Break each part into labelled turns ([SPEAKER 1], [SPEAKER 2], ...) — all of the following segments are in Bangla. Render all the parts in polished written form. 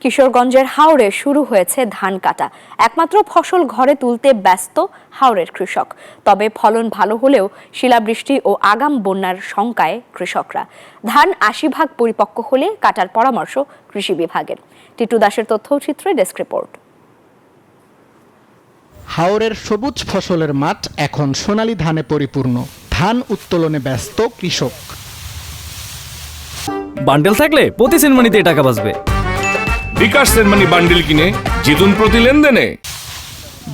[SPEAKER 1] কিশোরগঞ্জের হাওরে শুরু হয়েছে ধান কাটা। একমাত্র ফসল ঘরে তুলতে ব্যস্ত হাওরের কৃষক। তবে ফলন ভালো হলেও শিলাবৃষ্টি ও আগাম বন্যার শঙ্কায় কৃষকরা। ধান ৮০% পরিপক্ক হলে কাটার পরামর্শ কৃষি বিভাগের। টিটু দাসের তথ্যচিত্রে ডেস্ক রিপোর্ট।
[SPEAKER 2] হাওরের সবুজ ফসলের মাঠ এখন সোনালী ধানে পরিপূর্ণ। ধান উত্তোলনে ব্যস্ত কৃষক।
[SPEAKER 3] বান্ডেল থাকলে প্রতি সেনমানিতে টাকা বাঁচবে।
[SPEAKER 4] বিকাশ সেনমানি বান্ডেল কিনে জিতুন প্রতি লেনদেনে।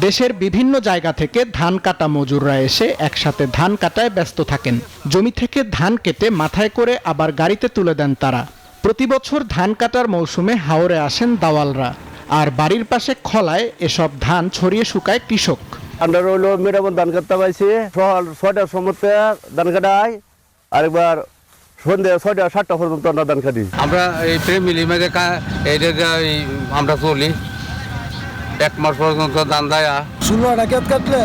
[SPEAKER 2] দেশের বিভিন্ন জায়গা থেকে ধান কাটা মজুররা এসে একসাথে ধান কাটায় ব্যস্ত থাকেন। জমি থেকে ধান কেটে মাথায় করে আবার গাড়িতে তুলে দেন তারা। প্রতি বছর ধান কাটার মৌসুমে হাওরে আসেন দাওয়ালরা, আর বাড়ির পাশে খলায় এসব ধান ছড়িয়ে শুকায় কৃষক।
[SPEAKER 5] আমরা রইল মেরামত ধান কাটতে পাইছি, সকাল 6টার সময় ধান কাটাই, আরেকবার সন্ধ্যা 6টা 7টা পর্যন্ত আমরা ধান কাটি।
[SPEAKER 6] আমরা এই ফ্যামিলি মেয়েদের আমরা চলি 1 মাস পর্যন্ত ধান দেয়।
[SPEAKER 7] 16টা ক্ষেত কাটলে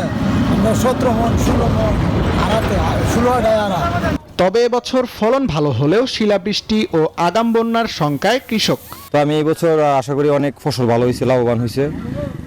[SPEAKER 7] আমরা 17 মণ 16 মণ আড়াতে 16টায় আড়া।
[SPEAKER 2] তবে এবছর ফলন ভালো হলেও শিলাবৃষ্টি ও আগাম বন্যার শঙ্কায় কৃষক।
[SPEAKER 8] তো আমি এই বছর আশা করি অনেক ফসল ভালো হয়েছে, লাভবান হয়েছে।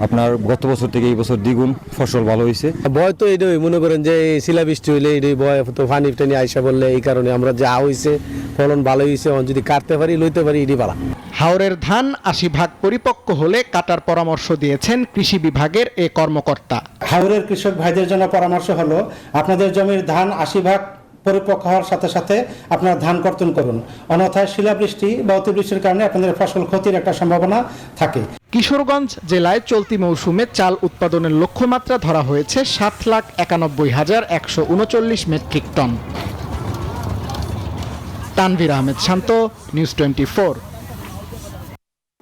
[SPEAKER 8] আপনার গত বছর থেকে এই বছর দ্বিগুণ ফসল ভালো হয়েছে।
[SPEAKER 9] ভয় তো এইটাই মনে করেন যে শিলাবৃষ্টি হইলে এইটাই ভয়, তো পানি টানি আইসা বললে এই কারণে আমরা যা হয়েছে ফলন ভালো হয়েছে, যদি কাটতে পারি লইতে পারি এটি ভালো।
[SPEAKER 2] হাওরের ধান ৮০% পরিপক্ক হলে কাটার পরামর্শ দিয়েছেন কৃষি বিভাগের এ কর্মকর্তা।
[SPEAKER 10] হাওরের কৃষক ভাইদের জন্য পরামর্শ হলো, আপনাদের জমির ধান ৮০% পরিপক্ক হওয়ার সাথে সাথে আপনারা ধান কর্তন করুন, অন্যথায় শিলাবৃষ্টি বা অতিবৃষ্টির কারণে আপনাদের ফসল ক্ষতির একটা সম্ভাবনা থাকে।
[SPEAKER 2] কিশোরগঞ্জ জেলায় চলতি মৌসুমে চাল উৎপাদনের লক্ষ্যমাত্রা ধরা হয়েছে ৭,৯১,১৩৯ মেট্রিক টন। তানভীর আহমেদ শান্ত, নিউজ 24।